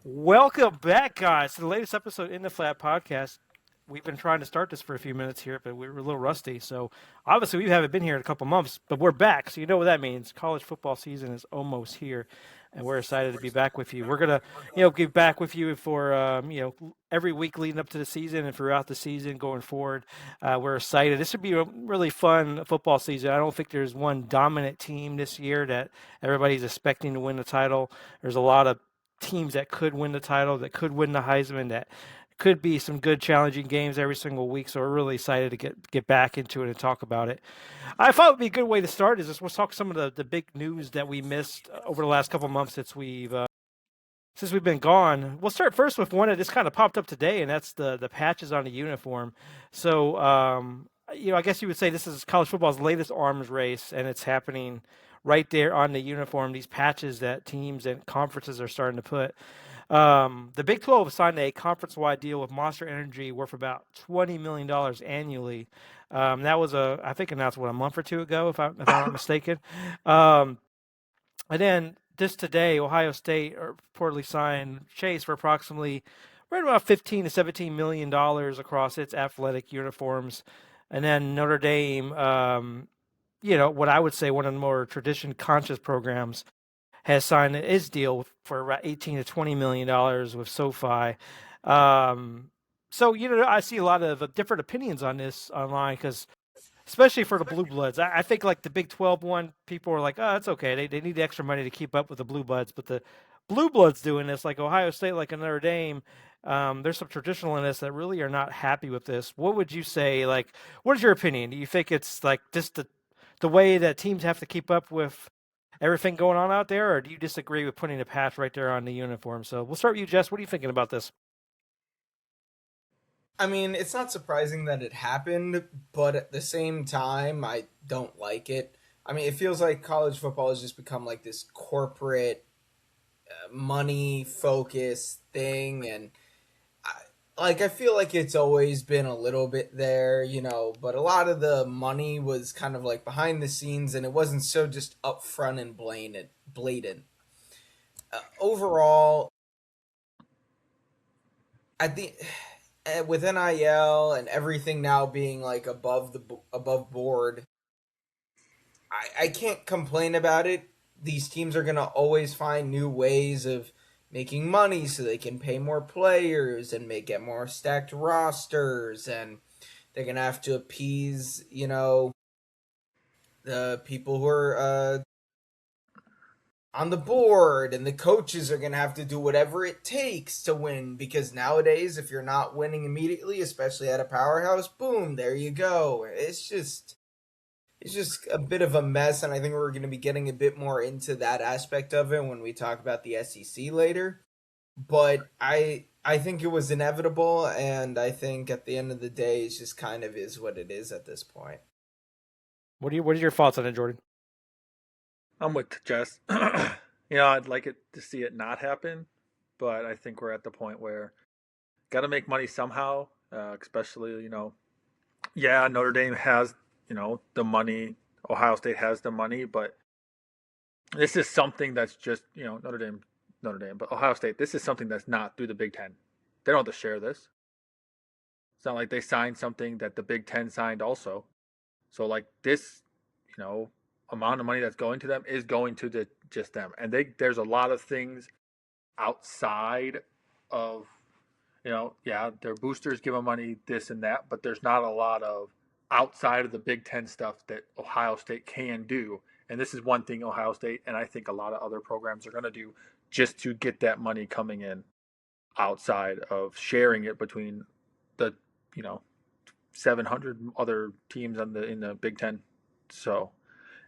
Welcome back, guys, to the latest episode in the Flat Podcast. We've been trying to start this for a few minutes here, but we were a little rusty. So obviously we haven't been here in a couple months, but we're back. So you know what that means. College football season is almost here, and we're excited to be back with you. We're gonna, get back with you for every week leading up to the season and throughout the season going forward. We're excited. This should be a really fun football season. I don't think there's one dominant team this year that everybody's expecting to win the title. There's a lot of teams that could win the title, that could win the Heisman, that could be some good challenging games every single week. So we're really excited to get back into it and talk about it. I thought it would be a good way to start is just let's talk some of the big news that we missed over the last couple of months since we've been gone. We'll start first with one that just kind of popped up today, and that's the patches on the uniform. So I guess you would say this is college football's latest arms race, and it's happening right there on the uniform. These patches that teams and conferences are starting to put. The Big 12 signed a conference-wide deal with Monster Energy worth about $20 million annually. That was I think announced a month or two ago, if I'm not mistaken. Um, and then just today, Ohio State reportedly signed Chase for approximately right about 15 to 17 million dollars across its athletic uniforms. And then Notre Dame, what I would say one of the more tradition conscious programs has signed his deal for about 18 to 20 million dollars with SoFi. So I see a lot of different opinions on this online because especially for the blue bloods. I think like the Big 12 one, people are like, oh, it's okay. They need the extra money to keep up with the blue bloods, but the blue bloods doing this, like Ohio State, like Notre Dame. There's some traditionalists that really are not happy with this. What would you say? Like, what is your opinion? Do you think it's like just the way that teams have to keep up with everything going on out there, or do you disagree with putting a patch right there on the uniform? So we'll start with you, Jess. What are you thinking about this? I mean, it's not surprising that it happened, but at the same time, I don't like it. I mean, it feels like college football has just become like this corporate, money focused thing, and I feel like it's always been a little bit there, but a lot of the money was kind of like behind the scenes, and it wasn't so just upfront and blatant. Overall, I think with NIL and everything now being like above board, I can't complain about it. These teams are gonna always find new ways of making money so they can pay more players and get more stacked rosters, and they're gonna have to appease the people who are on the board, and the coaches are going to have to do whatever it takes to win, because nowadays if you're not winning immediately, especially at a powerhouse, boom, there you go. It's just a bit of a mess, and I think we're going to be getting a bit more into that aspect of it when we talk about the SEC later. But I think it was inevitable, and I think at the end of the day it just kind of is what it is at this point. What are your thoughts on it, Jordan? I'm with Jess. I'd like it to see it not happen, but I think we're at the point where got to make money somehow. Especially, yeah, Notre Dame has, the money. Ohio State has the money, but this is something that's just, Notre Dame, but Ohio State. This is something that's not through the Big Ten. They don't have to share this. It's not like they signed something that the Big Ten signed also. So like this, you know, amount of money that's going to them is going to just them. And there's a lot of things outside of, yeah, their boosters give them money, this and that, but there's not a lot of outside of the Big Ten stuff that Ohio State can do. And this is one thing Ohio State and I think a lot of other programs are going to do just to get that money coming in outside of sharing it between the, you know, 700 other teams in the Big Ten. So,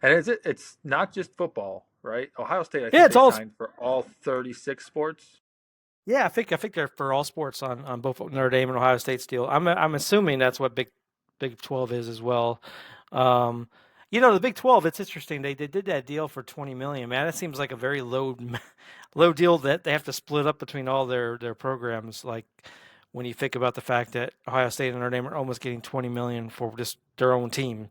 and it's not just football, right? Ohio State, I Yeah, think it's they all. signed for all 36 sports. Yeah, I think they're for all sports on both Notre Dame and Ohio State's deal. I'm assuming that's what Big 12 is as well. Um, the Big 12. It's interesting. They did that deal for 20 million. Man, it seems like a very low low deal that they have to split up between all their programs. Like when you think about the fact that Ohio State and Notre Dame are almost getting 20 million for just their own team.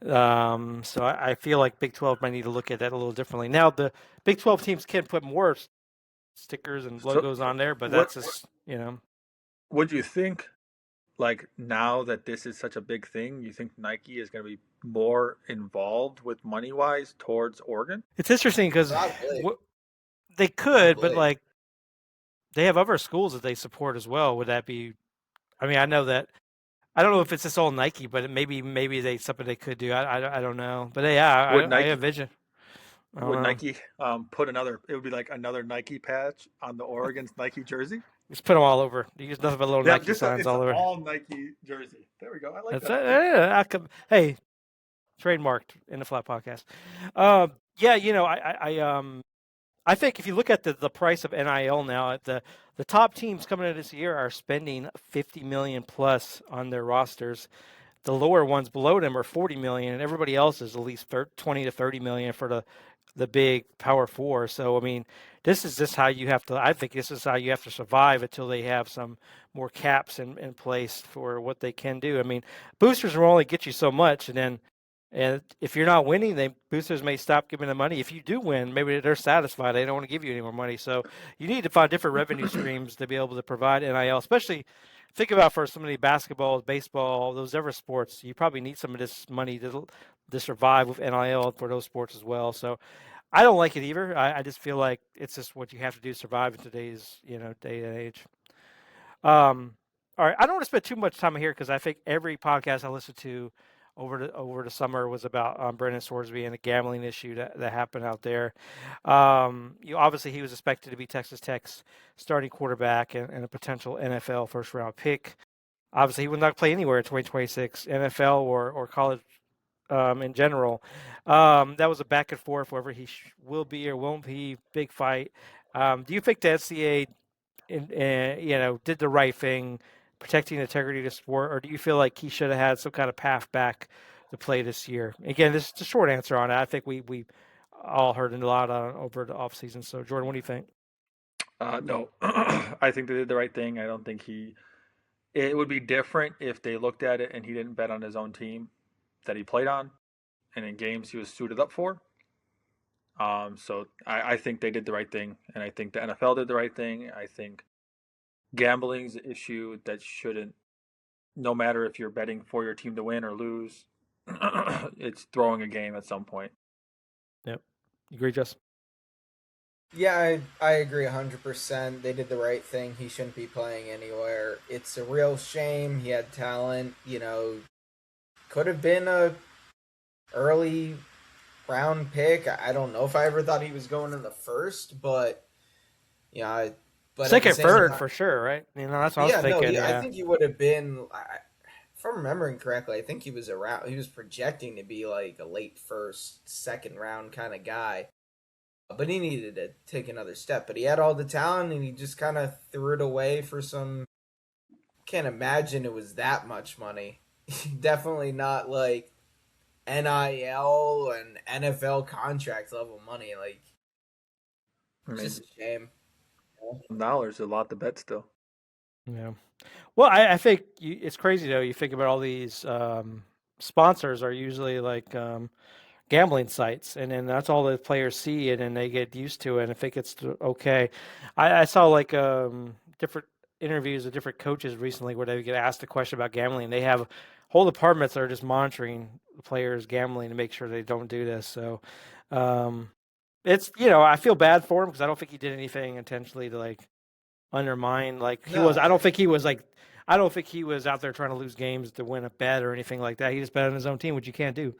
So I feel like Big 12 might need to look at that a little differently. Now the Big 12 teams can put more stickers and So, logos on there, but what that's just, you know. would you think? Like now that this is such a big thing, you think Nike is going to be more involved with money wise towards Oregon? It's interesting because Probably, they could, but probably. like they have other schools that they support as well. Would that be? I mean, I know that I don't know if it's just all Nike, but maybe they something they could do. I don't know, but yeah, Would I Nike envision. I don't would know. Nike put another? It would be like another Nike patch on the Oregon's Nike jersey. Just put them all over. You use nothing but little Yeah, Nike signs it's an all over. all Nike jersey. There we go. I like That's that it. idea. Yeah, hey, trademarked in the Flat Podcast. Yeah, I think if you look at the price of NIL now, the top teams coming into this year are spending 50 million plus on their rosters. The lower ones below them are 40 million, and everybody else is at least 20 to 30 million for the big Power Four. So I mean, this is just how you have to. I think this is how you have to survive until they have some more caps in place for what they can do. I mean, boosters will only get you so much, and if you're not winning, then boosters may stop giving the money. If you do win, maybe they're satisfied. They don't want to give you any more money. So you need to find different revenue streams to be able to provide NIL, especially think about for somebody basketball, baseball, those other sports. You probably need some of this money to survive with NIL for those sports as well. So I don't like it either. I just feel like it's just what you have to do to survive in today's day and age. All right, I don't want to spend too much time here because I think every podcast I listened to over the summer was about Brendan Sorsby and the gambling issue that happened out there. Obviously he was expected to be Texas Tech's starting quarterback and a potential NFL first round pick. Obviously he will not play anywhere in 2026, NFL or college in general. That was a back and forth whether he will be or won't be. Big fight. Do you think the NCAA did the right thing, protecting the integrity of the sport, or do you feel like he should have had some kind of path back to play this year? Again, this is a short answer on it. I think we all heard a lot on over the offseason. So, Jordan, what do you think? No, I think they did the right thing. I don't think he. It would be different if they looked at it and he didn't bet on his own team that he played on and in games he was suited up for. So I think they did the right thing, and I think the NFL did the right thing. I think gambling's an issue that shouldn't, no matter if you're betting for your team to win or lose, it's throwing a game at some point. Yep, you agree, Justin? Yeah, I agree 100%. They did the right thing. He shouldn't be playing anywhere. It's a real shame. He had talent. Could have been a early round pick. I don't know if I ever thought he was going in the first, but yeah, but at the Second, same third time, for sure, right? That's what I was yeah, no, thinking. I Yeah, think he would have been. If I'm remembering correctly, I think he was around. He was projecting to be like a late first, second round kind of guy, but he needed to take another step. But he had all the talent, and he just kind of threw it away for some. Can't imagine it was that much money. Definitely not like NIL and NFL contract level money. Like, I it's mean, just a shame. dollars a lot to bet still. yeah. Well, I think it's crazy though. You think about all these sponsors are usually like gambling sites, and then that's all the players see, and then they get used to it and think it's okay. I saw like different interviews with different coaches recently where they get asked a question about gambling. They have whole departments that are just monitoring the players gambling to make sure they don't do this. So um, it's I feel bad for him because I don't think he did anything intentionally to like undermine like he was. No, I don't think he was like. I don't think he was out there trying to lose games to win a bet or anything like that. He just bet on his own team, which you can't do.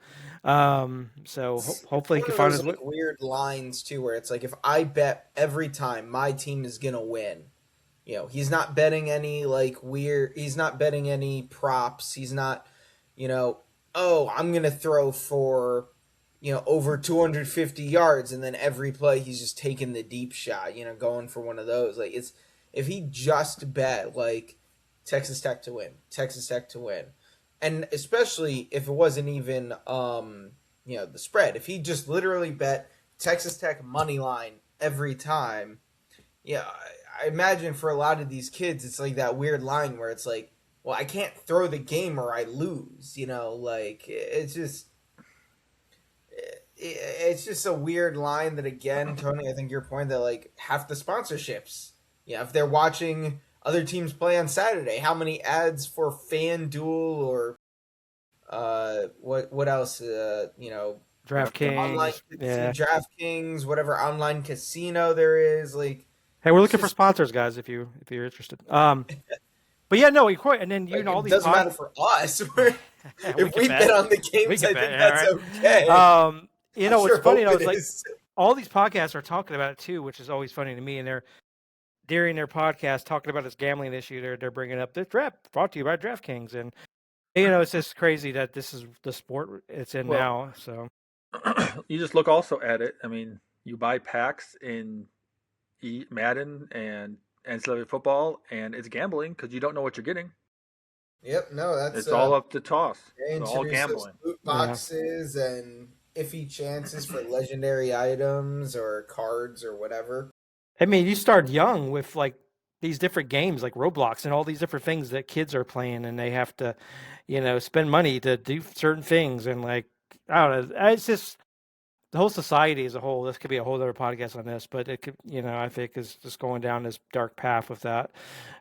So it's hopefully he one can of find those his way. like weird lines too, where it's like if I bet every time my team is gonna win, he's not betting any like weird. He's not betting any props. He's not, you know, oh, I'm gonna throw for, over 250 yards, and then every play he's just taking the deep shot. Going for one of those. Like it's if he just bet like Texas Tech to win, Texas Tech to win, and especially if it wasn't even the spread. If he just literally bet Texas Tech money line every time, yeah, I imagine for a lot of these kids, it's like that weird line where it's like, well, I can't throw the game or I lose. Like it's just it's just a weird line that, again, Tony, I think your point that like half the sponsorships, yeah, if they're watching other teams play on Saturday, how many ads for FanDuel or what else, online DraftKings, yeah. DraftKings, whatever online casino there is, like Hey, we're it's looking for just sponsors, guys. If you're interested. But yeah, no, you're quite. And then like all it these doesn't matter for us. we If could we bet bet. on the We games, could I bet. think All that's right. okay. I What's sure funny? hope I it was like, is. all these podcasts are talking about it too, which is always funny to me. And they're during their podcast talking about this gambling issue. They're bringing up the draft brought to you by DraftKings, and it's just crazy that this is the sport it's in Well, now. So you just look also at it. I mean, you buy packs in Madden and NCAA football, and it's gambling because you don't know what you're getting. Yep, no, that's It's all up to toss. they It's all introduced those gambling. loot yeah, boxes and iffy chances for legendary items or cards or whatever. I mean, you start young with like these different games like Roblox and all these different things that kids are playing, and they have to, spend money to do certain things, and like I don't know, it's just the whole society as a whole. This could be a whole other podcast on this, but it could, I think is just going down this dark path with that.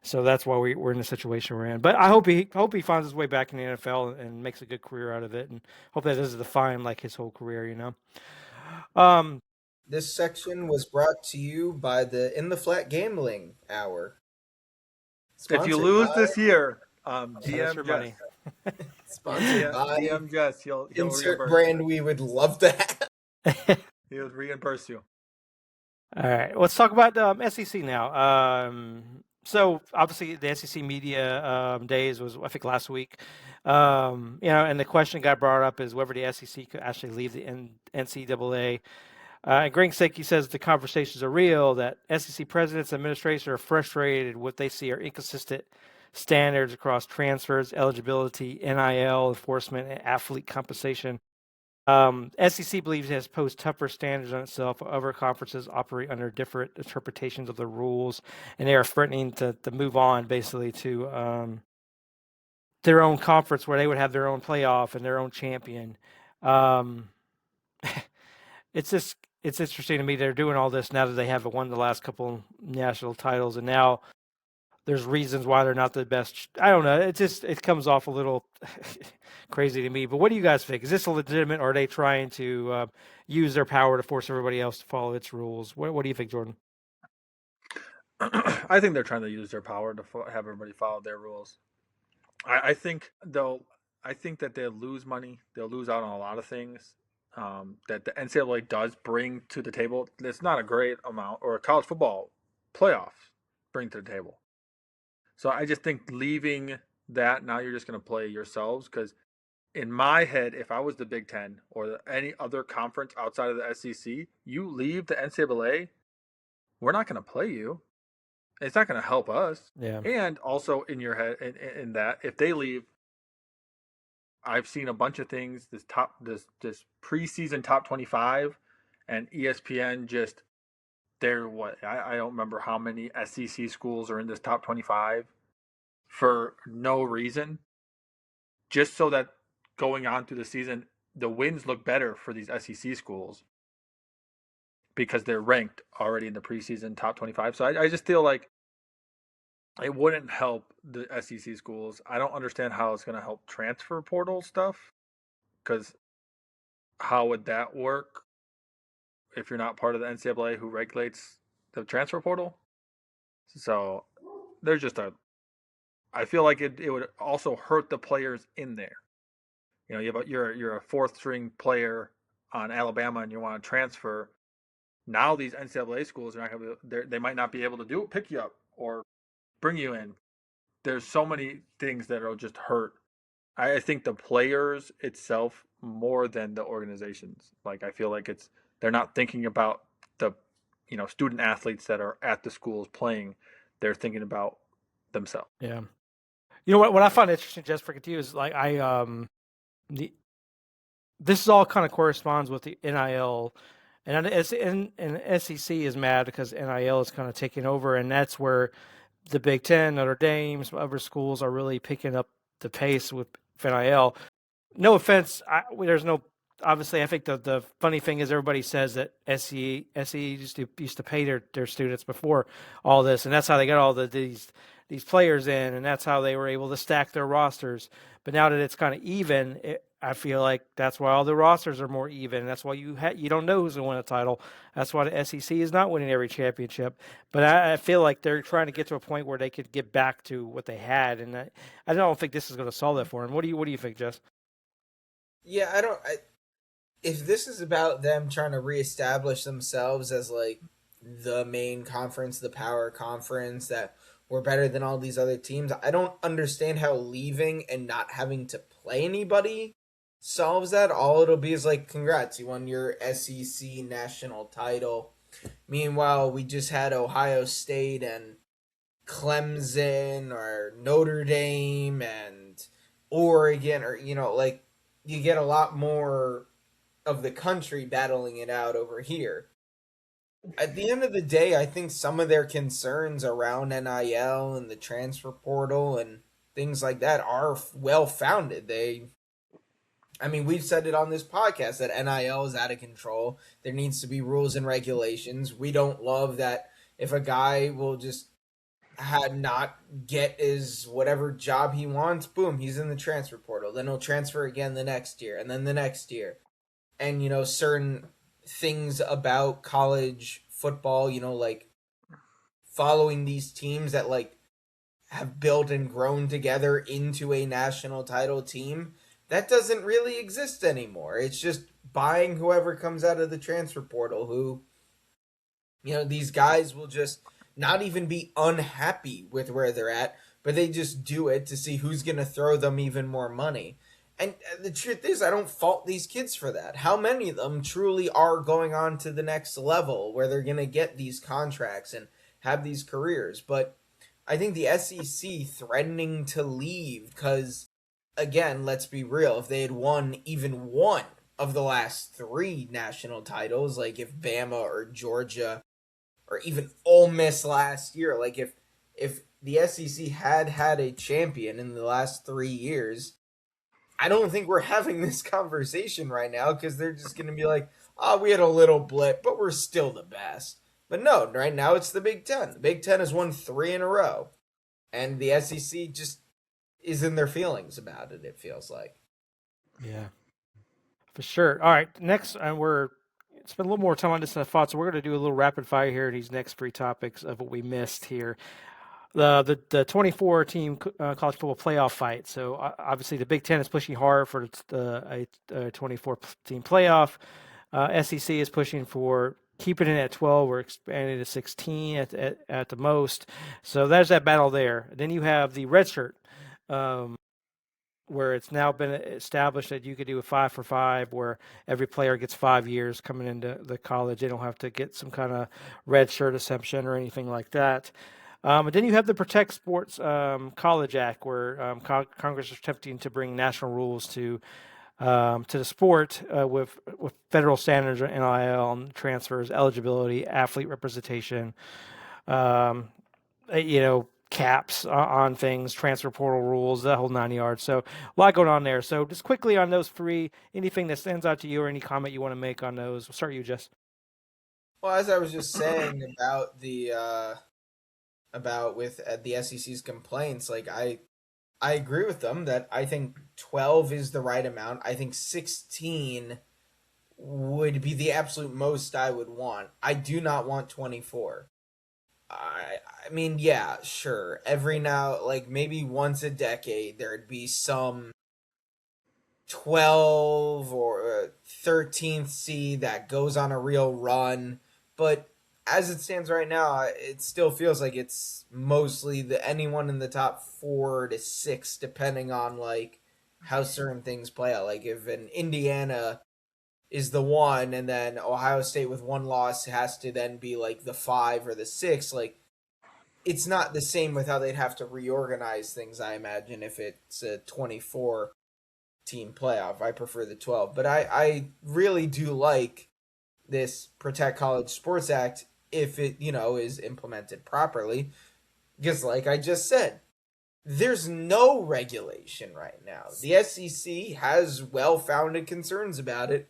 So that's why we're in the situation we're in. But I hope he finds his way back in the NFL and makes a good career out of it, and hope that doesn't define like his whole career. Um, This section was brought to you by the In the Flat Gambling Hour, If you sponsored lose by this year, send us your DM Jess. money. sponsored by DM Jess. He'll insert reimburse you. brand we would love that. He'll reimburse you. All right, let's talk about SEC now. So obviously the SEC media days was I think last week. And the question got brought up is whether the SEC could actually leave the NCAA. And Greg Sankey says the conversations are real. That SEC presidents and administrators are frustrated with what they see are inconsistent standards across transfers, eligibility, NIL enforcement, and athlete compensation. SEC believes it has posed tougher standards on itself. Other conferences operate under different interpretations of the rules, and they are threatening to move on basically to their own conference where they would have their own playoff and their own champion. Um, it's interesting to me they're doing all this now that they have won the last couple national titles, and now there's reasons why they're not the best. I don't know. It comes off a little crazy to me. But what do you guys think? Is this legitimate, or are they trying to use their power to force everybody else to follow its rules? What do you think, Jordan? I think they're trying to use their power to have everybody follow their rules. I think though, I think that they'll lose money. They'll lose out on a lot of things that the NCAA does bring to the table. It's not a great amount, or a college football playoffs bring to the table. So I just think leaving that now, you're just going to play yourselves because in my head, if I was the Big Ten or any other conference outside of the SEC, you leave the NCAA, we're not going to play you. It's not going to help us. Yeah. And also in your head, in that, if they leave, I've seen a bunch of things. This preseason top 25, and ESPN just they're what I don't remember how many SEC schools are in this top 25 for no reason, just so that going on through the season, the wins look better for these SEC schools because they're ranked already in the preseason top 25. So I just feel like it wouldn't help the SEC schools. I don't understand how it's going to help transfer portal stuff because how would that work if you're not part of the NCAA who regulates the transfer portal? So there's just I feel like it would also hurt the players in there. You're a fourth string player on Alabama and you want to transfer. Now these NCAA schools are not going to they might not be able to pick you up or bring you in. There's so many things that will just hurt. I think the players itself more than the organizations. Like I feel like they're not thinking about the student athletes that are at the schools playing. They're thinking about themselves. Yeah. You know what I find interesting, just for you, is like the this all kind of corresponds with the NIL, and SEC is mad because NIL is kind of taking over, and that's where the Big Ten, Notre Dame, some other schools are really picking up the pace with NIL. No offense, there's no obviously, I think the funny thing is everybody says that SE used to pay their students before all this, and that's how they got all these players in, and that's how they were able to stack their rosters. But now that it's kind of even, I feel like that's why all the rosters are more even. That's why you don't know who's going to win a title. That's why the SEC is not winning every championship. But I feel like they're trying to get to a point where they could get back to what they had, and I don't think this is going to solve that for them. What do you think, Jess? Yeah, if this is about them trying to reestablish themselves as like the main conference, the power conference that we're better than all these other teams, I don't understand how leaving and not having to play anybody solves that. All it'll be is like, congrats, you won your SEC national title. Meanwhile, we just had Ohio State and Clemson or Notre Dame and Oregon, or like you get a lot more of the country battling it out over here. At the end of the day, I think some of their concerns around NIL and the transfer portal and things like that are well founded. I mean, we've said it on this podcast that NIL is out of control. There needs to be rules and regulations. We don't love that if a guy will just not get his whatever job he wants, boom, he's in the transfer portal. Then he'll transfer again the next year and then the next year. And, certain things about college football, like following these teams that like have built and grown together into a national title team, that doesn't really exist anymore. It's just buying whoever comes out of the transfer portal who, these guys will just not even be unhappy with where they're at, but they just do it to see who's going to throw them even more money. And the truth is, I don't fault these kids for that. How many of them truly are going on to the next level where they're going to get these contracts and have these careers? But I think the SEC threatening to leave because, again, let's be real, if they had won even one of the last three national titles, like if Bama or Georgia or even Ole Miss last year, like if the SEC had a champion in the last 3 years, I don't think we're having this conversation right now because they're just going to be like, oh, we had a little blip, but we're still the best. But no, right now it's the Big Ten. The Big Ten has won 3 in a row, and the SEC just is in their feelings about it, it feels like. Yeah, for sure. All right, next, we're spend a little more time on this than I thought, so we're going to do a little rapid fire here. These next 3 topics of what we missed here. The 24 team college football playoff fight. So obviously the Big Ten is pushing hard for a 24 team playoff. SEC is pushing for keeping it at 12 or expanding to 16 at the most. So there's that battle there. Then you have the red shirt, where it's now been established that you could do a 5-for-5, where every player gets 5 years coming into the college. They don't have to get some kind of red shirt exemption or anything like that. And then you have the Protect Sports College Act, where Congress is attempting to bring national rules to the sport with federal standards, NIL, transfers, eligibility, athlete representation, caps on things, transfer portal rules, that whole 9 yards. So a lot going on there. So just quickly on those 3, anything that stands out to you or any comment you want to make on those? We'll start you, Jess. Well, as I was just saying about the SEC's complaints, like I agree with them that I think 12 is the right amount. I think 16 would be the absolute most I would want. I do not want 24. I mean, yeah, sure. Every now, like maybe once a decade, there'd be some 12 or 13th seed that goes on a real run. But as it stands right now, it still feels like it's mostly anyone in the top 4 to 6, depending on like how certain things play out. Like if an Indiana is the 1, and then Ohio State with 1 loss has to then be like the 5 or the 6. Like it's not the same with how they'd have to reorganize things. I imagine if it's a 24 team playoff, I prefer the 12. But I really do like this Protect College Sports Act if it, is implemented properly. Because like I just said, there's no regulation right now. The SEC has well-founded concerns about it,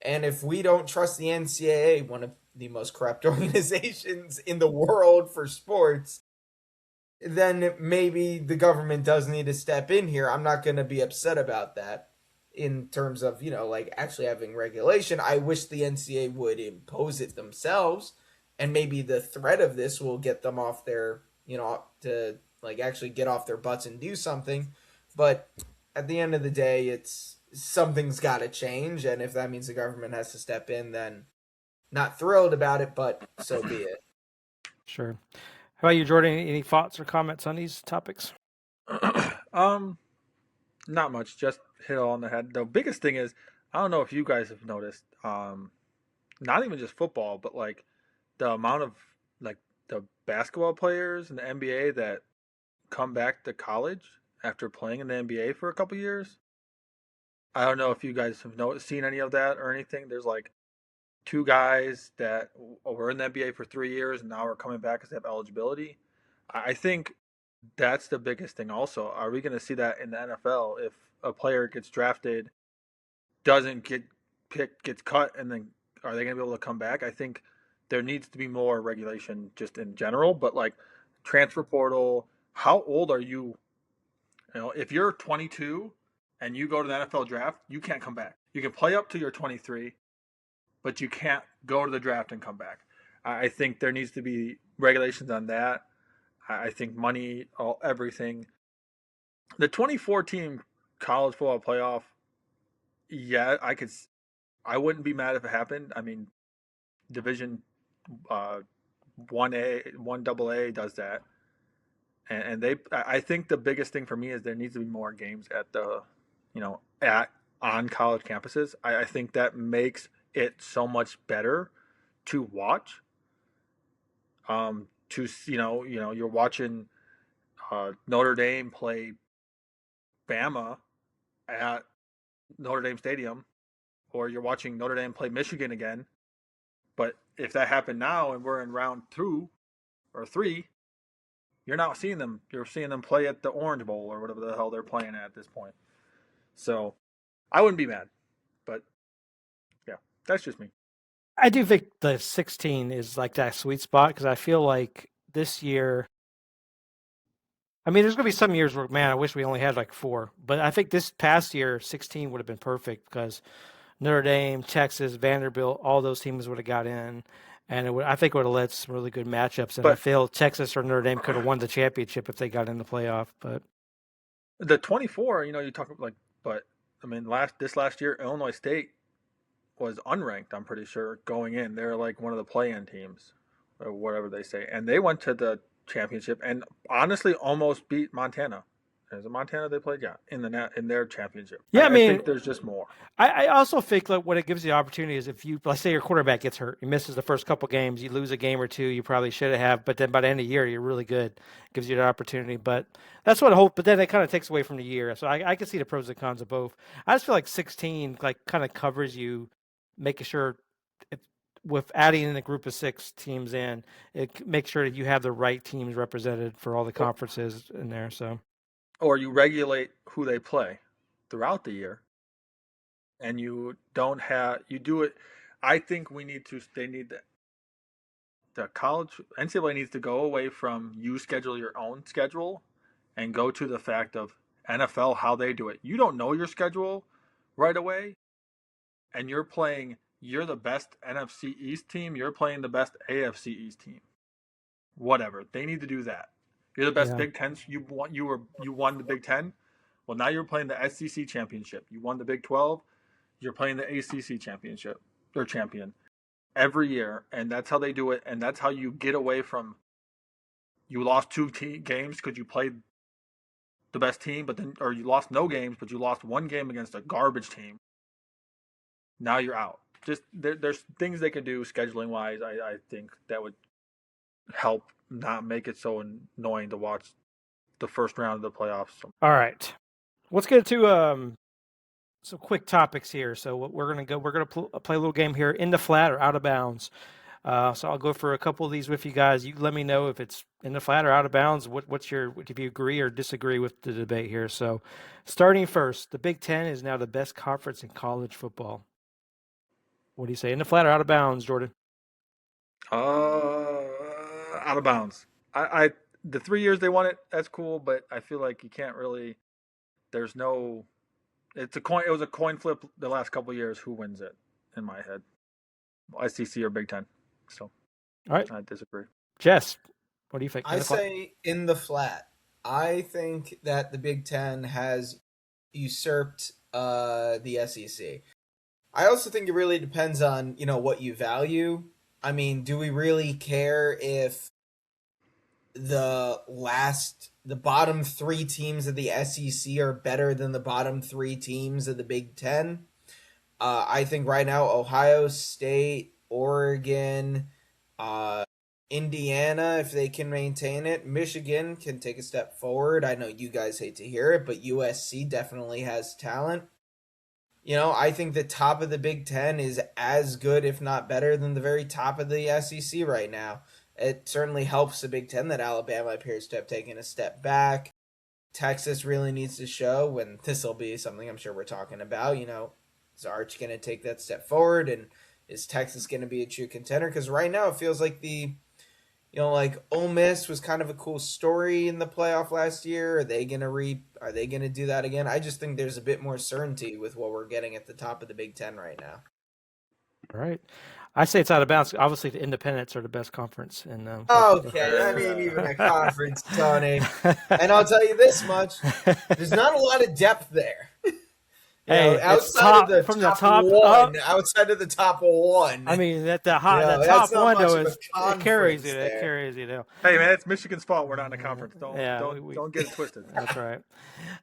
and if we don't trust the NCAA, one of the most corrupt organizations in the world for sports, then maybe the government does need to step in here. I'm not going to be upset about that in terms of, like actually having regulation. I wish the NCAA would impose it themselves, and maybe the threat of this will get them off their, to like actually get off their butts and do something. But at the end of the day, it's something's got to change, and if that means the government has to step in, then not thrilled about it, but so be it. Sure. How about you, Jordan? Any thoughts or comments on these topics? Not much. Just hit it on the head. The biggest thing is, I don't know if you guys have noticed, not even just football, but like the amount of like the basketball players in the NBA that come back to college after playing in the NBA for a couple years. I don't know if you guys have seen any of that or anything. There's like two guys that were in the NBA for 3 years and now are coming back because they have eligibility. I think that's the biggest thing. Also, are we going to see that in the NFL if a player gets drafted, doesn't get picked, gets cut, and then are they going to be able to come back? I think there needs to be more regulation just in general, but like transfer portal. How old are you? If you're 22 and you go to the NFL draft, you can't come back. You can play up to your 23, but you can't go to the draft and come back. I think there needs to be regulations on that. I think money, everything. The 2014 college football playoff, yeah, I wouldn't be mad if it happened. I mean, Division 1A, 1AA does that. And I think the biggest thing for me is there needs to be more games at the, on college campuses. I think that makes it so much better to watch. You're watching Notre Dame play Bama at Notre Dame Stadium, or you're watching Notre Dame play Michigan again. But if that happened now and we're in round 2 or 3, you're not seeing them. You're seeing them play at the Orange Bowl or whatever the hell they're playing at this point. So I wouldn't be mad, but yeah, that's just me. I do think the 16 is like that sweet spot because I feel like this year. I mean, there's going to be some years where, man, I wish we only had like 4. But I think this past year, 16 would have been perfect because Notre Dame, Texas, Vanderbilt, all those teams would have got in. And I think it would have led to some really good matchups. And I But feel Texas or Notre Dame could have won the championship if they got in the playoff. But the 24, you talk like, but I mean, this last year, Illinois State was unranked. I'm pretty sure going in, they're like one of the play-in teams, or whatever they say, and they went to the championship and honestly almost beat Montana. Is it Montana they played? Yeah, in their championship. yeah, I I mean, think there's just more. I also think like what it gives you the opportunity is if you, let's say your quarterback gets hurt, he misses the first couple games, you lose a game or two, you probably should have, but then by the end of the year, you're really good. It gives you the opportunity. But that's what I hope. But then it kind of takes away from the year. So I can see the pros and cons of both. I just feel like 16 like kind of covers you, making sure if, with adding in a group of 6 teams in, it makes sure that you have the right teams represented for all the Or, conferences in there. So or you regulate who they play throughout the year, and you do it. I think they need the college NCAA needs to go away from you schedule your own schedule and go to the fact of NFL how they do it. You don't know your schedule right away, and you're the best NFC East team, you're playing the best AFC East team. Whatever. They need to do that. You're the best yeah, Big Ten. You won the Big Ten. Well, now you're playing the SEC championship. You won the Big 12. You're playing the ACC championship or champion every year, and that's how they do it. And that's how you get away from you lost 2 games because you played the best team, but then or you lost no games, but you lost 1 game against a garbage team. Now you're out. Just there's things they can do scheduling wise. I think that would help not make it so annoying to watch the first round of the playoffs. all right. Let's get to some quick topics here. So what we're gonna play a little game here, in the flat or out of bounds. So I'll go for a couple of these with you guys. You let me know if it's in the flat or out of bounds. If you agree or disagree with the debate here. So, starting first, the Big Ten is now the best conference in college football. What do you say? In the flat or out of bounds, Jordan? Out of bounds. I the 3 years they won it, that's cool, but I feel like you can't really. There's no. It's a coin. It was a coin flip the last couple of years. Who wins it? In my head, SEC or Big Ten. So All right, I disagree. Jess, what do you think? In I the flat? say in the flat. I think that the Big Ten has usurped the SEC. I also think it really depends on what you value. I mean, do we really care if the bottom three teams of the SEC are better than the bottom three teams of the Big Ten? I think right now Ohio State, Oregon, uh, Indiana, if they can maintain it, Michigan can take a step forward. I know you guys hate to hear it, but USC definitely has talent. I think the top of the Big Ten is as good, if not better, than the very top of the SEC right now. It certainly helps the Big Ten that Alabama appears to have taken a step back. Texas really needs to show, and this will be something I'm sure we're talking about. Is Arch going to take that step forward, and is Texas going to be a true contender? Because right now it feels like like Ole Miss was kind of a cool story in the playoff last year. Are they gonna Are they gonna do that again? I just think there's a bit more certainty with what we're getting at the top of the Big Ten right now. All right. I say it's out of bounds. Obviously, the independents are the best conference. And Okay, I mean even a conference, Tony. And I'll tell you this much: there's not a lot of depth there. Hey, outside of from the the top one, outside of the top one. I mean, that the that's top not one much though of a is it carries conference you. It there. carries you. Hey man, it's Michigan's fault we're not in a conference. Yeah, Don't get it twisted. That's right.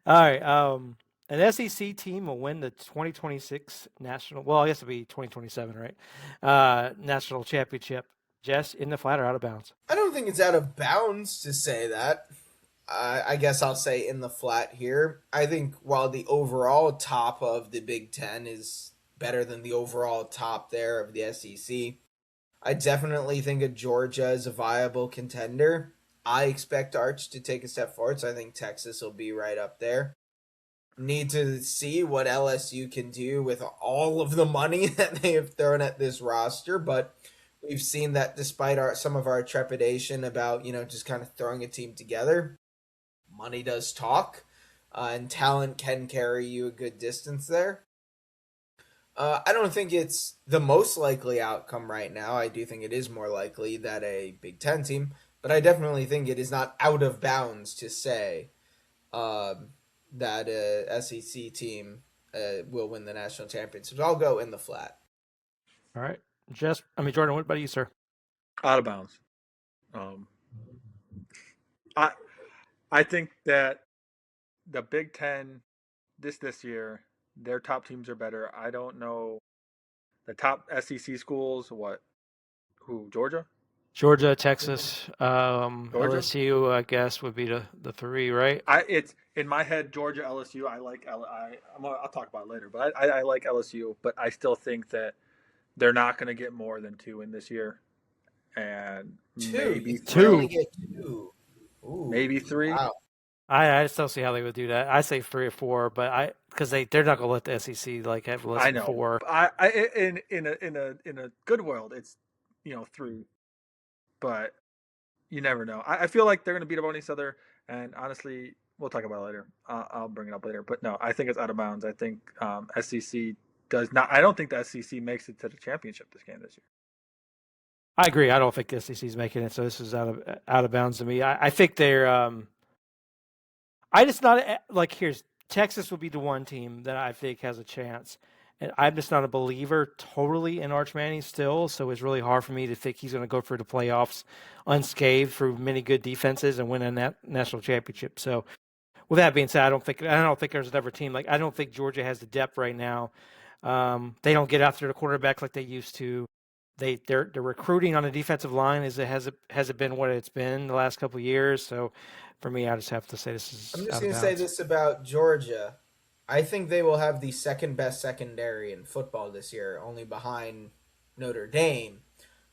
All right. An SEC team will win the 2026 national. Well, I guess it'll be 2027, right? National championship. Jess, in the flat or out of bounds? I don't think it's out of bounds to say that. I guess I'll say in the flat here. I think while the overall top of the Big Ten is better than the overall top there of the SEC, I definitely think of Georgia as a viable contender. I expect Arch to take a step forward, so I think Texas will be right up there. Need to see what LSU can do with all of the money that they have thrown at this roster, but we've seen that despite some of our trepidation about just kind of throwing a team together, money does talk, and talent can carry you a good distance there. I don't think it's the most likely outcome right now. I do think it is more likely that a Big Ten team, but I definitely think it is not out of bounds to say that a SEC team will win the national championship. So I'll go in the flat. All right. Jordan, what about you, sir? Out of bounds. I think that the Big Ten this year, their top teams are better. I don't know the top SEC schools. Who? Georgia, Texas, LSU. I guess would be the three, right? It's in my head. Georgia, LSU. I like I'll talk about it later, but I like LSU. But I still think that they're not going to get more than 2 in this year, and maybe two. Ooh, maybe 3. Wow. I just don't see how they would do that. I say 3 or 4, but because they're not going to let the SEC have less than 4. In a good world, it's 3, but you never know. I feel like they're going to beat up on each other, and honestly, we'll talk about it later. I'll bring it up later, but no, I think it's out of bounds. I think SEC does not. I don't think the SEC makes it to the championship this year. I agree. I don't think the SEC is making it, so this is out of bounds to me. I think they're. I just not like here's Texas would be the one team that I think has a chance, and I'm just not a believer totally in Arch Manning still. So it's really hard for me to think he's going to go through the playoffs unscathed through many good defenses and win a national championship. So with that being said, I don't think there's another team I don't think Georgia has the depth right now. They don't get after the quarterback like they used to. Their recruiting on the defensive line hasn't been what it's been the last couple of years. So for me, I just have to say this is. I'm just going to say this about Georgia. I think they will have the second best secondary in football this year, only behind Notre Dame.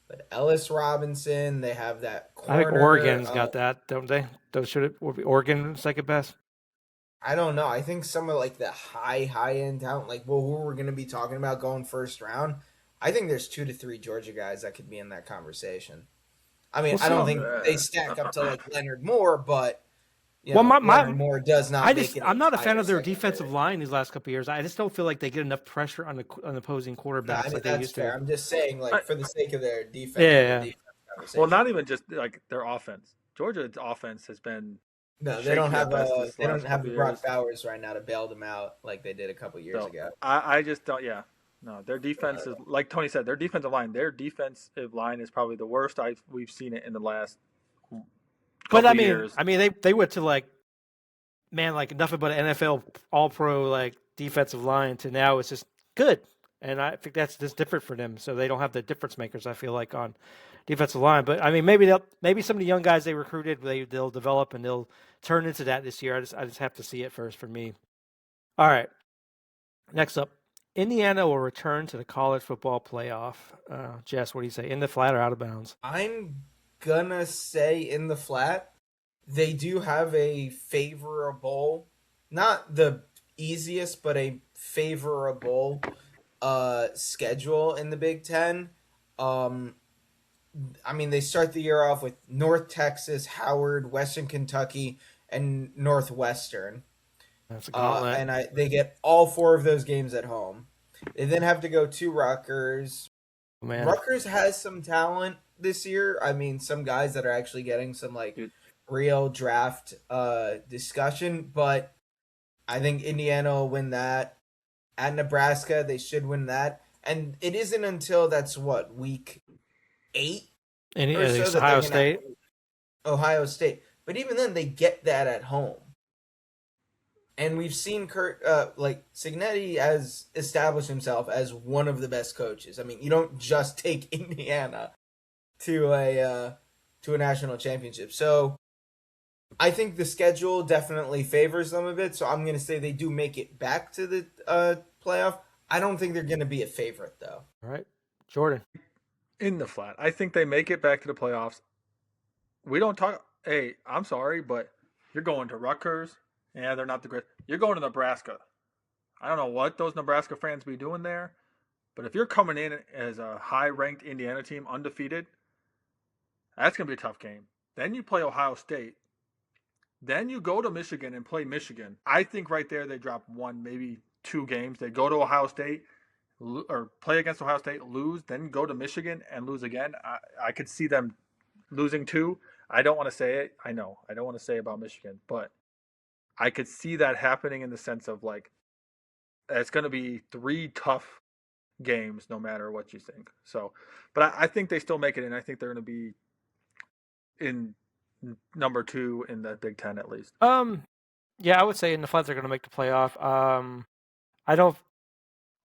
But Ellis Robinson, they have that I think corner. Oregon's got that, don't they? Those should it would be Oregon second best. I don't know. I think some of like the high end talent, like well, who we're going to be talking about going first round. I think there's 2 to 3 Georgia guys that could be in that conversation. I mean, We'll I see. don't think they stack up to like Leonard Moore, but Well, Leonard Moore does not make it I'm not a fan entire of their second defensive grade. line these last couple of years. I just don't feel like they get enough pressure on opposing No, I quarterbacks mean like they that's used to. fair. I'm just saying, I, like for the sake of their Yeah, defense, the yeah. defense well, conversation. not even just like their offense. Georgia's offense has been No, shaky at best this they don't last have couple the of Brock years. Bowers right now to bail them out like they did a couple years So ago. I just don't. Yeah, no, their defense is like Tony said. Their defensive line. Their defensive line is probably the worst we've seen it in the last But couple of years. they went to like like nothing but an NFL All Pro like defensive line to now it's just good, and I think that's just different for them. So they don't have the difference makers. I feel like on defensive line, but I mean maybe some of the young guys they recruited they'll develop and they'll turn into that this year. I just have to see it first for me. All right, next up, Indiana will return to the college football playoff. Jess, what do you say? In the flat or out of bounds? I'm gonna say in the flat, they do have a favorable, not the easiest, but a favorable schedule in the Big Ten. Um, I mean, they start the year off with North Texas, Howard, Western Kentucky, and Northwestern. That's a gauntlet. They get all 4 of those games at home. They then have to go to Rutgers. Oh, man. Rutgers has some talent this year. I mean, some guys that are actually getting some like real draft discussion, but I think Indiana will win that. At Nebraska, they should win that. And it isn't until that's what, week 8 And or so that Ohio they can State. Ohio State. But even then, they get that at home. And we've seen Cignetti has established himself as one of the best coaches. I mean, you don't just take Indiana to a national championship. So I think the schedule definitely favors them a bit. So I'm going to say they do make it back to the playoff. I don't think they're going to be a favorite though. All right, Jordan. In the flat, I think they make it back to the playoffs. We don't talk. Hey, I'm sorry, but you're going to Rutgers. Yeah, they're not the great. You're going to Nebraska. I don't know what those Nebraska fans be doing there, but if you're coming in as a high-ranked Indiana team, undefeated, that's going to be a tough game. Then you play Ohio State. Then you go to Michigan and play Michigan. I think right there they drop 1, maybe 2 games. They go to Ohio State or play against Ohio State, lose, then go to Michigan and lose again. I could see them losing 2. I don't want to say it. I know. I don't want to say about Michigan, but I could see that happening in the sense of like it's going to be 3 tough games no matter what you think. So, but I think they still make it in. I think they're going to be in number 2 in the Big Ten at least. Yeah, I would say in the Floods are going to make the playoff. I don't.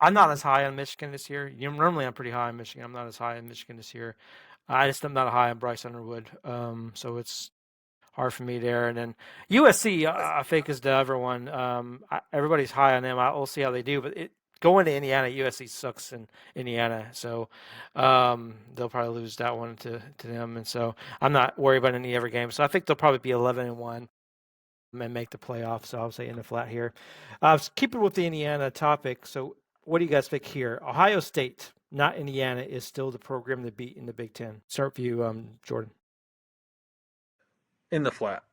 I'm not as high on Michigan this year. Normally I'm pretty high on Michigan. I'm not as high on Michigan this year. I just am not high on Bryce Underwood. So it's hard for me there. And then USC, fake as to everyone. Everybody's high on them. We'll see how they do. But going to Indiana, USC sucks in Indiana. So they'll probably lose that one to them. And so I'm not worried about any other game. So I think they'll probably be 11-1 and make the playoffs. So I'll say in the flat here. Keep it with the Indiana topic. So what do you guys think here? Ohio State, not Indiana, is still the program to beat in the Big Ten. Start for you, Jordan. In the flat.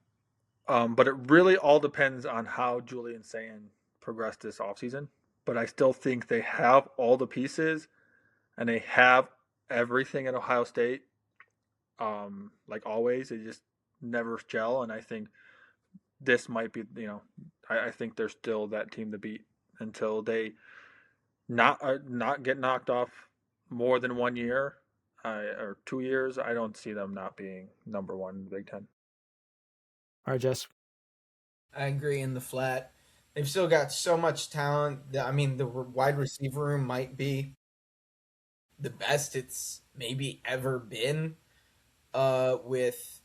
But it really all depends on how Julian Sayin progressed this offseason. But I still think they have all the pieces and they have everything at Ohio State. Like always, they just never gel. And I think this might be, I think they're still that team to beat until they not get knocked off more than 1 year or 2 years. I don't see them not being number 1 in the Big Ten. All right, Jess. I agree in the flat. They've still got so much talent. I mean, the wide receiver room might be the best it's maybe ever been with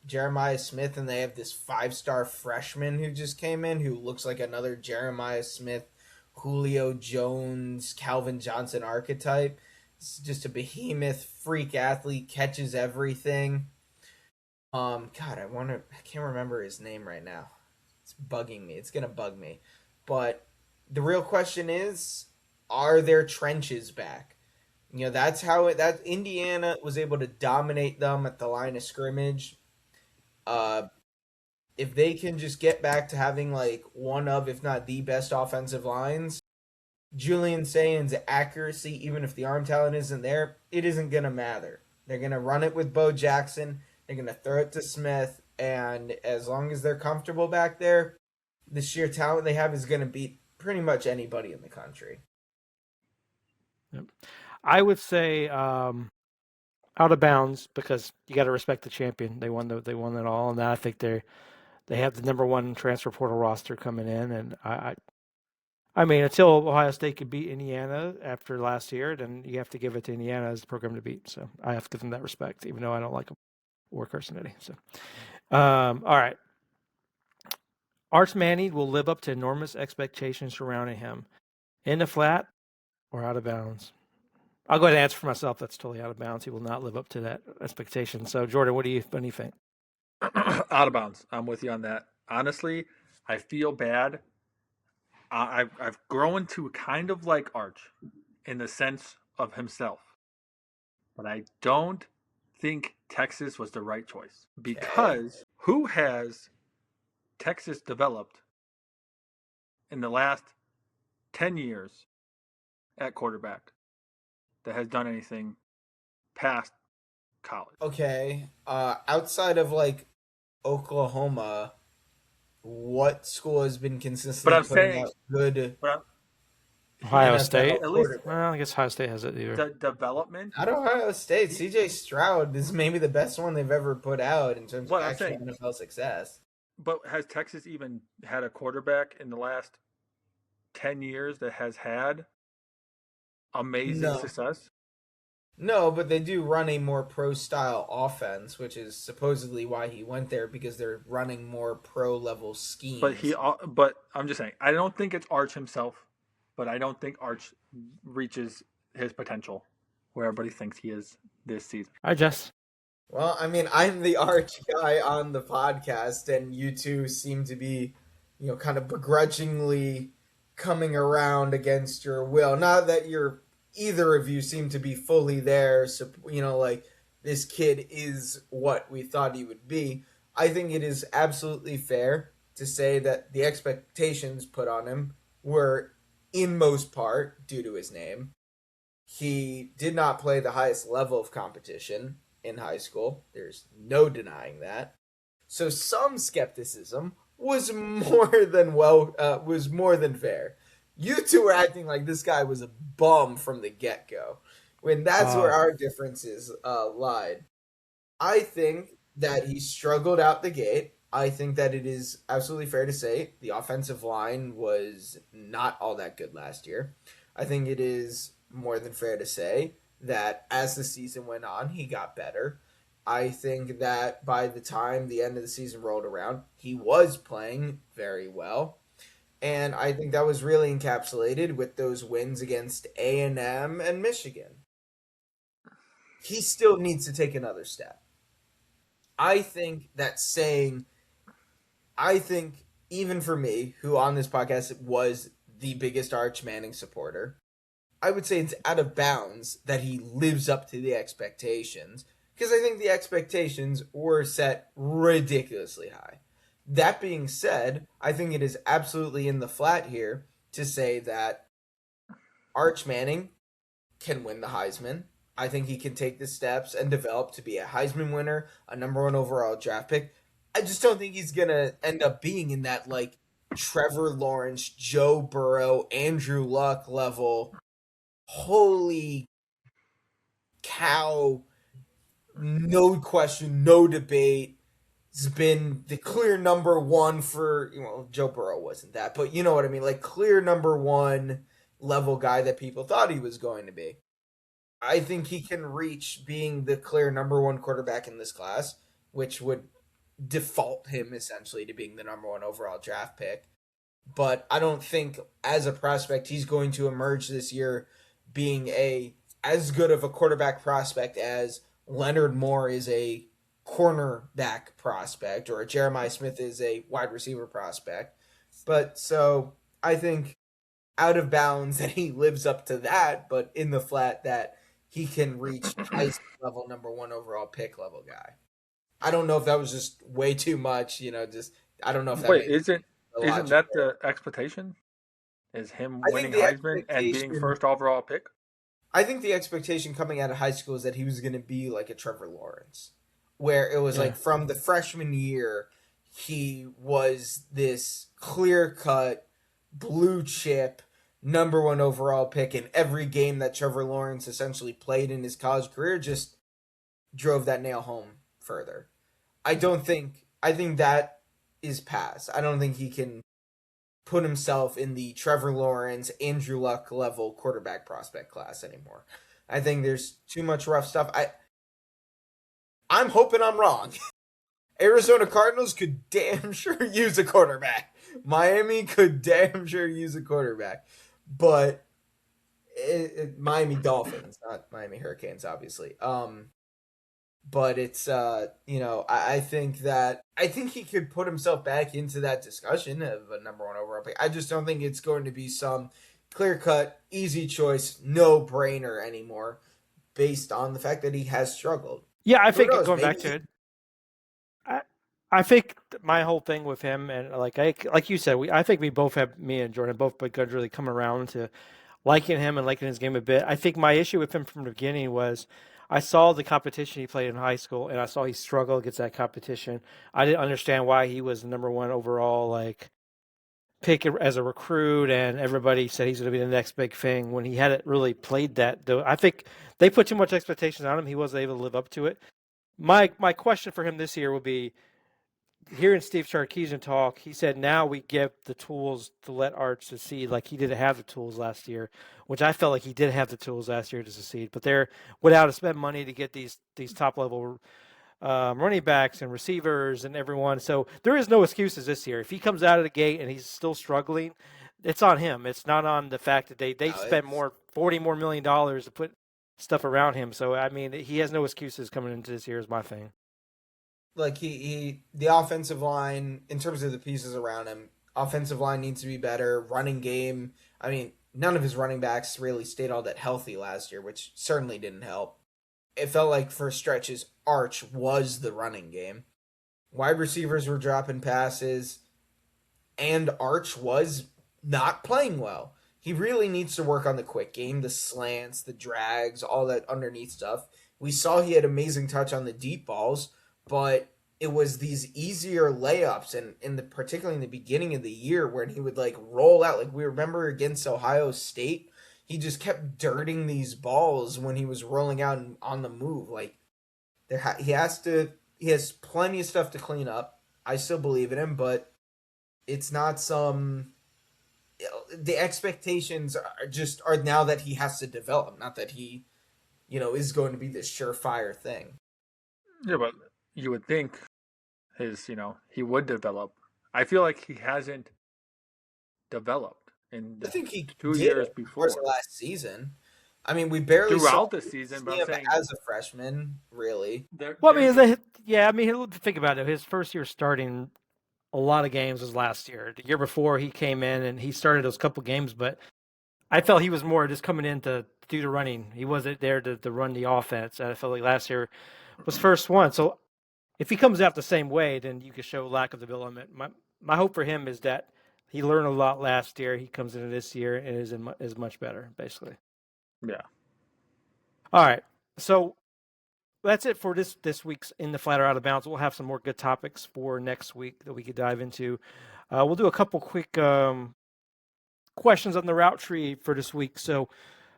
Jeremiah Smith, and they have this 5-star freshman who just came in who looks like another Jeremiah Smith, Julio Jones, Calvin Johnson archetype. He's just a behemoth, freak athlete, catches everything. God, I can't remember his name right now. It's bugging me. It's gonna bug me. But the real question is, are their trenches back? That's how that Indiana was able to dominate them at the line of scrimmage. Uh, if they can just get back to having like one of, if not the best offensive lines, Julian Sayan's accuracy, even if the arm talent isn't there, it isn't gonna matter. They're gonna run it with Bo Jackson. They're gonna throw it to Smith, and as long as they're comfortable back there, the sheer talent they have is gonna beat pretty much anybody in the country. Yep. I would say out of bounds because you got to respect the champion. They won it all, and now I think they have the number one transfer portal roster coming in, and I mean until Ohio State could beat Indiana after last year, then you have to give it to Indiana as the program to beat. So I have to give them that respect, even though I don't like them or Carson Eddy. So all right. Arch Manning will live up to enormous expectations surrounding him. In the flat or out of bounds? I'll go ahead and answer for myself. That's totally out of bounds. He will not live up to that expectation. So, Jordan, what do you think? Out of bounds. I'm with you on that. Honestly, I feel bad. I've grown to kind of like Arch in the sense of himself, but I don't think Texas was the right choice because who has Texas developed in the last 10 years at quarterback that has done anything past college? Okay. Outside of like Oklahoma, what school has been But consistently I'm putting saying, out good but Ohio he's State? NFL at least quarterbacks? Well, I guess Ohio State has it either. the development. Not Ohio State. He, CJ Stroud is maybe the best one they've ever put out in terms of what I'm actual saying, NFL success. but has Texas even had a quarterback in the last 10 years that has had amazing No. success? No, but they do run a more pro style offense, which is supposedly why he went there because they're running more pro level schemes. But I'm just saying, I don't think it's Arch himself, but I don't think Arch reaches his potential where everybody thinks he is this season. I just Well, I mean, I'm the arch guy on the podcast, and you two seem to be, kind of begrudgingly coming around against your will. Not that either of you seem to be fully there, so, like this kid is what we thought he would be. I think it is absolutely fair to say that the expectations put on him were, in most part, due to his name. He did not play the highest level of competition in high school. There's no denying that. So some skepticism was more than fair. You two were acting like this guy was a bum from the get go, when that's where our differences lied. I think that he struggled out the gate. I think that it is absolutely fair to say the offensive line was not all that good last year. I think it is more than fair to say that as the season went on, he got better. I think that by the time the end of the season rolled around, he was playing very well. And I think that was really encapsulated with those wins against A&M and Michigan. He still needs to take another step. I think even for me, who on this podcast was the biggest Arch Manning supporter, I would say it's out of bounds that he lives up to the expectations, because I think the expectations were set ridiculously high. That being said, I think it is absolutely in the flat here to say that Arch Manning can win the Heisman. I think he can take the steps and develop to be a Heisman winner, a number one overall draft pick. I just don't think he's going to end up being in that like Trevor Lawrence, Joe Burrow, Andrew Luck level. Holy cow, no question, no debate. Has been the clear number one for, Joe Burrow wasn't that, but you know what I mean, like clear number one level guy that people thought he was going to be. I think he can reach being the clear number one quarterback in this class, which would default him essentially to being the number one overall draft pick. But I don't think as a prospect he's going to emerge this year being a as good of a quarterback prospect as Leonard Moore is a cornerback prospect or a Jeremiah Smith is a wide receiver prospect. But so I think out of bounds that he lives up to that, but in the flat that he can reach Heisman level number one overall pick level guy. I don't know if that was just way too much, just I don't know if that Wait, made the isn't logic that there. the expectation? Is him I think winning the Heisman and being expectation first overall pick? I think the expectation coming out of high school is that he was going to be like a Trevor Lawrence, where it was Yeah. like from the freshman year, he was this clear cut, blue chip, number one overall pick, and every game that Trevor Lawrence essentially played in his college career just drove that nail home further. I think that is past. I don't think he can put himself in the Trevor Lawrence, Andrew Luck level quarterback prospect class anymore. I think there's too much rough stuff. I'm hoping I'm wrong. Arizona Cardinals could damn sure use a quarterback. Miami could damn sure use a quarterback. But Miami Dolphins, not Miami Hurricanes, obviously. But it's I think he could put himself back into that discussion of a number one overall pick. I just don't think it's going to be some clear cut, easy choice, no brainer anymore, based on the fact that he has struggled. Yeah, I Who think knows? going back Maybe to it, I, I think my whole thing with him and like you said, I think we both have me and Jordan both begun to really come around to liking him and liking his game a bit. I think my issue with him from the beginning was I saw the competition he played in high school and I saw he struggled against that competition. I didn't understand why he was the number one overall pick as a recruit and everybody said he's going to be the next big thing when he hadn't really played that. Though I think they put too much expectations on him. He wasn't able to live up to it. My question for him this year will be hearing Steve Sarkisian talk, he said now we give the tools to let Arch succeed. Like he didn't have the tools last year, which I felt like he did have the tools last year to succeed. But they're without to spend money to get these top level running backs and receivers and everyone. So there is no excuses this year. If he comes out of the gate and he's still struggling, it's on him. It's not on the fact that they no, spent it's $40 million to put stuff around him. So I mean, he has no excuses coming into this year. Is my thing. like the offensive line in terms of the pieces around him. Offensive line needs to be better. Running game. I mean, none of his running backs really stayed all that healthy last year, which certainly didn't help. It felt like for stretches, Arch was the running game. Wide receivers were dropping passes, and Arch was not playing well. He really needs to work on the quick game, the slants, the drags, all that underneath stuff. We saw he had amazing touch on the deep balls, but it was these easier layups and particularly in the beginning of the year when he would like roll out. Like we remember against Ohio State, he just kept dirting these balls when he was rolling out and on the move. Like he has plenty of stuff to clean up. I still believe in him, but it's not some the expectations are now that he has to develop, not that he is going to be this surefire thing. Yeah, but you would think he would develop. I feel like he hasn't developed in I the think he 2 years did over the course of before. last season. I mean, we barely Throughout the season, but see I'm him saying as a freshman, really. Well, I there's mean, yeah, I mean, think about it. His first year starting a lot of games was last year. The year before, he came in and he started those couple games, but I felt he was more just coming in to do the running. He wasn't there to run the offense. And I felt like last year was first one. So if he comes out the same way, then you could show lack of development. My hope for him is that he learned a lot last year. He comes into this year and is much better, basically. yeah. All right, so that's it for this week's In the Flat or Out of Bounds. We'll have some more good topics for next week that we could dive into. We'll do a couple quick questions on the route tree for this week. So,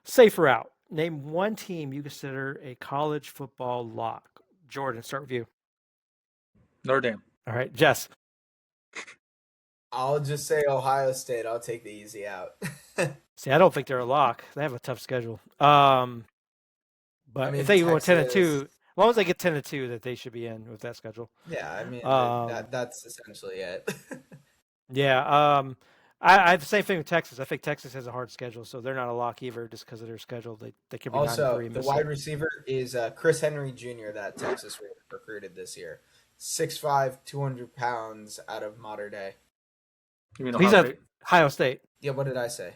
safe route. Name one team you consider a college football lock. Jordan, start with you. Notre Dame. All right, Jess. I'll just say Ohio State. I'll take the easy out. See, I don't think they're a lock. They have a tough schedule. But I if mean, they go 10-2, Texas. as long as they get 10-2, that they should be in with that schedule. Yeah, I mean Um, that's essentially it. yeah. I have the same thing with Texas. I think Texas has a hard schedule, so they're not a lock either just because of their schedule. They could be 9-3 Also, and the miss it. wide receiver is Chris Henry Jr. that Texas recruited this year. 6'5", 200 pounds out of Mater Day. You mean He's Ohio at State? Ohio State. Yeah, what did I say?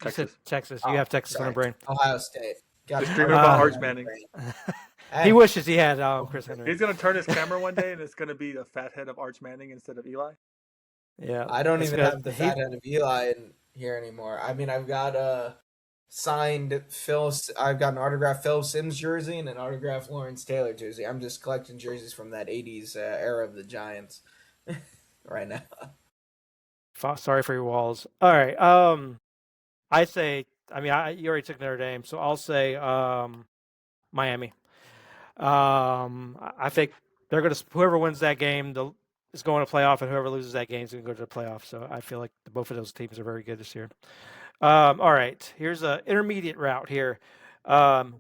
You said Texas. Texas. You Oh, have Texas on the sorry. brain. Ohio State. Got Just an dreaming Arch about Uh, Arch Manning on the Manning. brain. he Hey. wishes he had Chris Henry. He's gonna turn his camera one day, and it's gonna be the fat head of Arch Manning instead of Eli. Yeah, I don't it's even good. have the fat head of Eli in here anymore. I mean, I've got a signed I've got an autographed Phil Simms jersey and an autographed Lawrence Taylor jersey. I'm just collecting jerseys from that '80s era of the Giants right now. Sorry for your walls. All right. I say. I mean, you already took Notre Dame, so I'll say Miami. I think they're going to whoever wins that game is going to playoff, and whoever loses that game is going to go to the playoff. So I feel like both of those teams are very good this year. All right, here's an intermediate route here.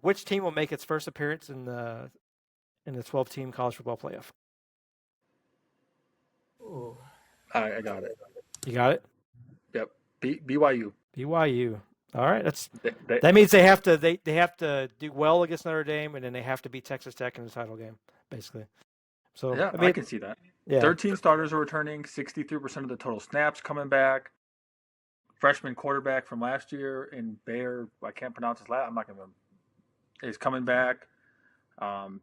Which team will make its first appearance in the 12-team college football playoff? Ooh. I got it. You got it. Yep. BYU. BYU. All right, They, that means they have to do well against Notre Dame, and then they have to beat Texas Tech in the title game, basically. So yeah, I I mean, can see that. yeah, 13 starters are returning, 63% of the total snaps coming back. Freshman quarterback from last year in Bayer, I can't pronounce his last. I'm not gonna. He's coming back. Um,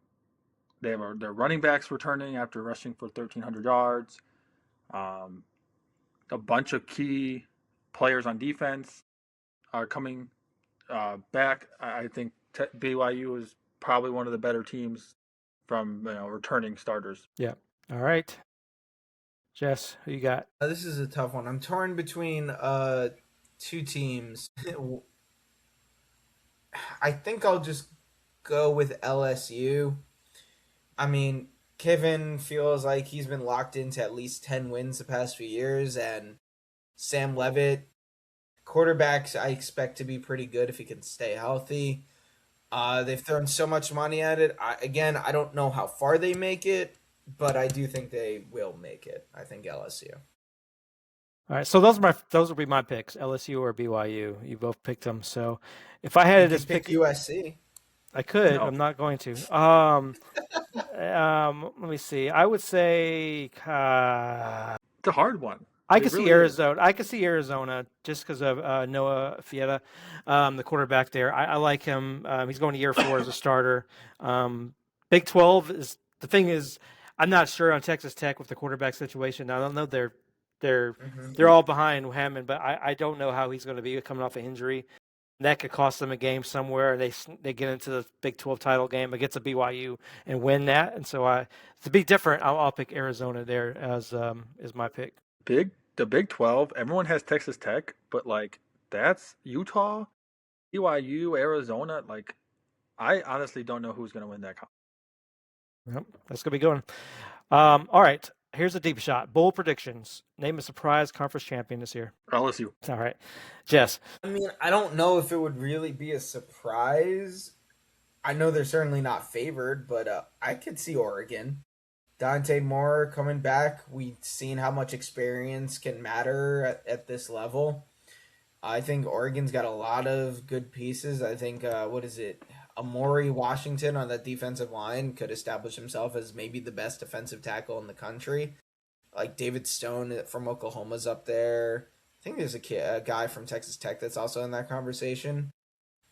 they have their running backs returning after rushing for 1,300 yards. Um, a bunch of key players on defense are coming back. I think BYU is probably one of the better teams from returning starters. yeah. All right, Jess, who you got? This is a tough one. I'm torn between two teams. I think I'll just go with LSU. I mean, Kevin feels like he's been locked into at least 10 wins the past few years, and Sam Levitt, quarterbacks, I expect to be pretty good if he can stay healthy. They've thrown so much money at it. I don't know how far they make it, but I do think they will make it. I think LSU. All right, so those would be my picks: LSU or BYU. You both picked them. So if I had You to can just pick pick, USC. I could. No. I'm not going to. Let me see. I would say It's a hard one. I It could see really is. Arizona. I could see Arizona just because of Noah Fieta, the quarterback there. I like him. He's going to year 4 as a starter. Big 12 is the thing is I'm not sure on Texas Tech with the quarterback situation. I don't know they're Mm-hmm. all behind Hammond, but I don't know how he's going to be coming off an injury. That could cost them a game somewhere. They get into the Big 12 title game against a BYU and win that. And so to be different, I'll pick Arizona there as my pick. The Big 12. Everyone has Texas Tech, but like that's Utah, BYU, Arizona. Like I honestly don't know who's going to win that. Yep, that's gonna be good. All right, here's a deep shot. Bold predictions. Name a surprise conference champion this year. LSU. All right, Jess. I mean, I don't know if it would really be a surprise. I know they're certainly not favored, but I could see Oregon. Dante Moore coming back. We've seen how much experience can matter at this level. I think Oregon's got a lot of good pieces. I think, what is it? Amori Washington on that defensive line could establish himself as maybe the best defensive tackle in the country. Like David Stone from Oklahoma's up there. I think there's a guy from Texas Tech that's also in that conversation.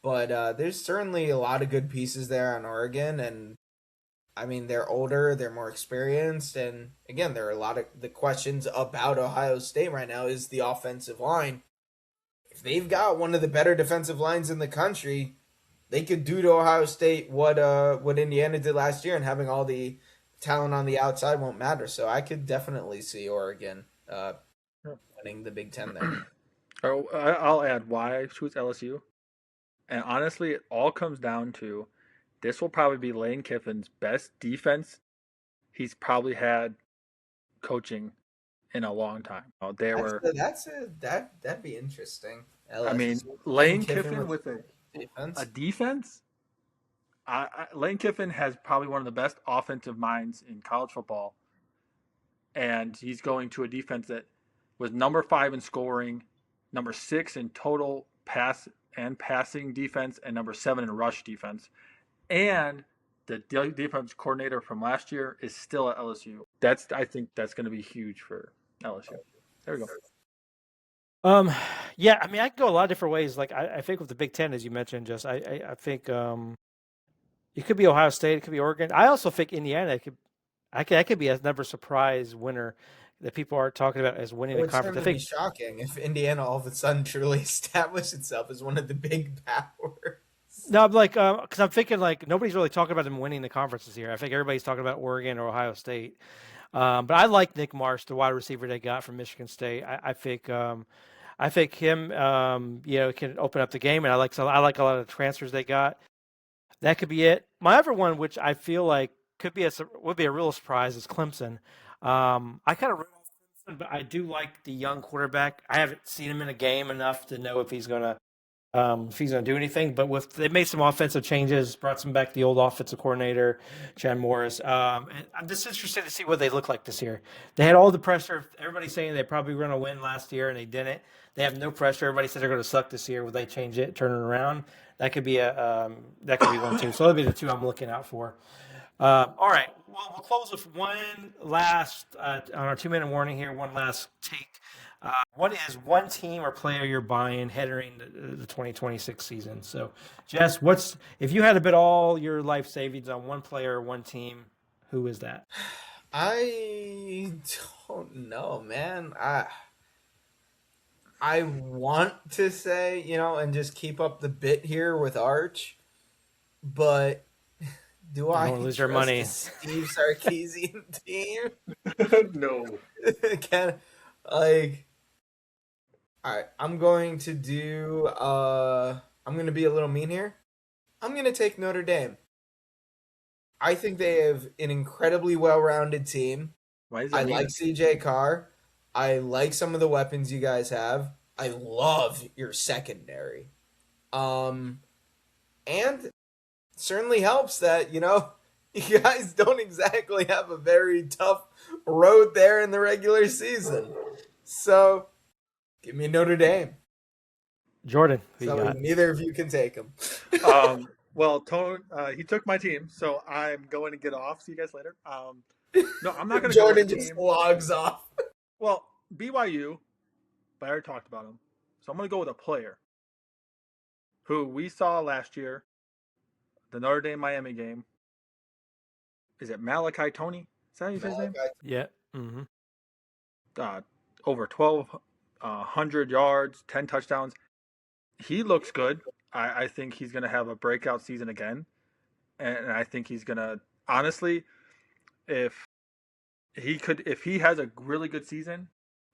But there's certainly a lot of good pieces there on Oregon, and I mean they're older, they're more experienced, and again there are a lot of the questions about Ohio State right now is the offensive line. If they've got one of the better defensive lines in the country, they could do to Ohio State what Indiana did last year, and having all the talent on the outside won't matter. So I could definitely see Oregon winning the Big Ten there. Oh, I'll add why I choose LSU. And honestly, it all comes down to this will probably be Lane Kiffin's best defense he's probably had coaching in a long time. That'd be interesting. I mean, LSU. Lane Kiffin with a defense. defense. Lane Kiffin has probably one of the best offensive minds in college football, and he's going to a defense that was number 5 in scoring, number 6 in total pass and passing defense, and number 7 in rush defense. And the defense coordinator from last year is still at LSU. I think that's going to be huge for LSU. There we go. Um, yeah, I mean, I can go a lot of different ways. Like, I think with the Big Ten, as you mentioned, just I think it could be Ohio State, it could be Oregon. I also think Indiana I could be another surprise winner that people are talking about as winning It the would conference. I certainly be think shocking if Indiana all of a sudden truly established itself as one of the big powers. no, I'm like because I'm thinking like nobody's really talking about them winning the conference this year. I think everybody's talking about Oregon or Ohio State. But I like Nick Marsh, the wide receiver they got from Michigan State. I think him, can open up the game, and I like a lot of the transfers they got. That could be it. My other one, which I feel like would be a real surprise, is Clemson. I kind of wrote off Clemson, but I do like the young quarterback. I haven't seen him in a game enough to know if he's gonna do anything. But they made some offensive changes, brought some back the old offensive coordinator, Chad Morris. And I'm just interested to see what they look like this year. They had all the pressure. Everybody's saying they probably were gonna win last year, and they didn't. They have no pressure. Everybody said they're gonna suck this year. Will they change it, turn it around? That could be one too. So that'll be the two I'm looking out for. All right. Well, we'll close with one last on our 2 minute warning here. One last take. What is one team or player you're buying heading the 2026 season? So, Jess, if you had to bet all your life savings on one player or one team, who is that? I don't know, man. I want to say, and just keep up the bit here with Arch, but do I I don't want to lose your trust money. the Steve Sarkisian team? No. Can like, all right, I'm going to do. I'm going to be a little mean here. I'm going to take Notre Dame. I think they have an incredibly well-rounded team. Why is I that mean? like CJ Carr. I like some of the weapons you guys have. I love your secondary. And certainly helps that, you guys don't exactly have a very tough road there in the regular season. So, give me Notre Dame. Jordan, who you So got? neither of you can take them. Well, Tone, he took my team, so I'm going to get off. See you guys later. No, I'm not going to go with Jordan the just team. logs off. Well, BYU, but I already talked about him. So I'm going to go with a player who we saw last year, the Notre Dame Miami game. Is it Malachi Tony? Is that his name? Yeah. Mm-hmm. Over 1,200 yards, 10 touchdowns. He looks good. I think he's going to have a breakout season again. And I think he's going to, honestly, if he has a really good season,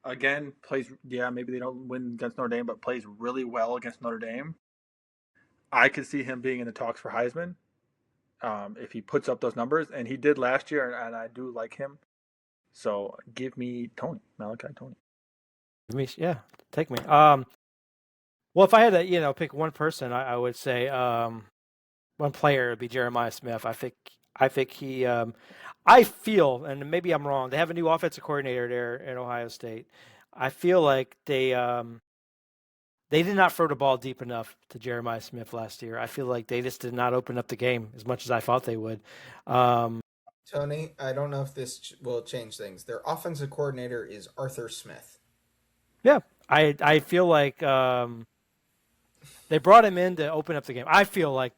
again, maybe they don't win against Notre Dame, but plays really well against Notre Dame, I could see him being in the talks for Heisman if he puts up those numbers. And he did last year, and I do like him. So give me Malachi Tony. Take me. Well, if I had to, pick one person, I would say one player would be Jeremiah Smith. I think he. I feel, and maybe I'm wrong. They have a new offensive coordinator there at Ohio State. I feel like they did not throw the ball deep enough to Jeremiah Smith last year. I feel like they just did not open up the game as much as I thought they would. Tony, I don't know if this will change things. Their offensive coordinator is Arthur Smith. Yeah, I feel like they brought him in to open up the game. I feel like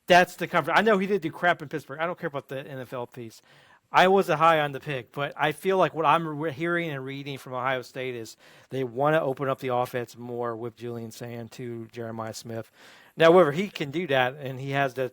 that's the comfort. I know he did do crap in Pittsburgh. I don't care about the NFL piece. I wasn't high on the pick, but I feel like what I'm hearing and reading from Ohio State is they want to open up the offense more with Julian Sand to Jeremiah Smith. Now, whether he can do that and he has the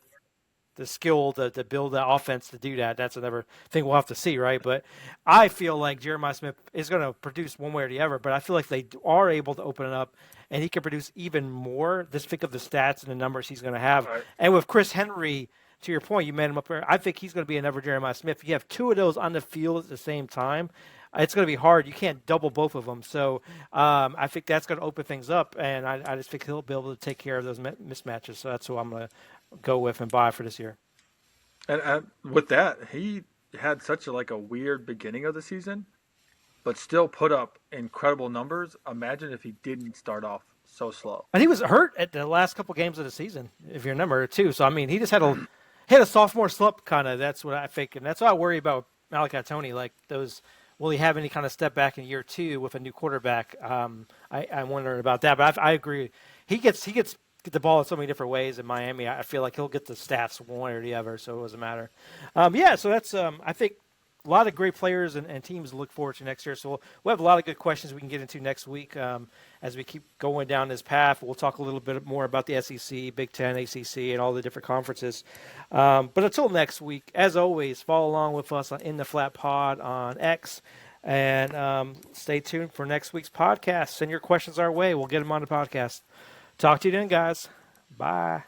skill to build that offense to do that, that's another thing we'll have to see, right? But I feel like Jeremiah Smith is going to produce one way or the other, but I feel like they are able to open it up, and he can produce even more. Just think of the stats and the numbers he's going to have. Right. And with Chris Henry, to your point, you made him up there. I think he's going to be another Jeremiah Smith. You have two of those on the field at the same time. It's going to be hard. You can't double both of them. So I think that's going to open things up, and I just think he'll be able to take care of those mismatches. So that's who I'm going to go with and buy for this year. And with that, he had such a weird beginning of the season. but still put up incredible numbers. Imagine if he didn't start off so slow. And he was hurt at the last couple games of the season, if you remember, too. So, I mean, he just had a sophomore slump, kind of. That's what I think. And that's what I worry about Malachi Tony. Like, will he have any kind of step back in year 2 with a new quarterback? I wonder about that. But I agree. He gets the ball in so many different ways in Miami. I feel like he'll get the stats one or the other, so it doesn't matter. So that's, I think, a lot of great players and teams to look forward to next year. So we'll have a lot of good questions we can get into next week as we keep going down this path. We'll talk a little bit more about the SEC, Big Ten, ACC, and all the different conferences. But until next week, as always, follow along with us on In the Flat Pod on X. And stay tuned for next week's podcast. Send your questions our way. We'll get them on the podcast. Talk to you then, guys. Bye.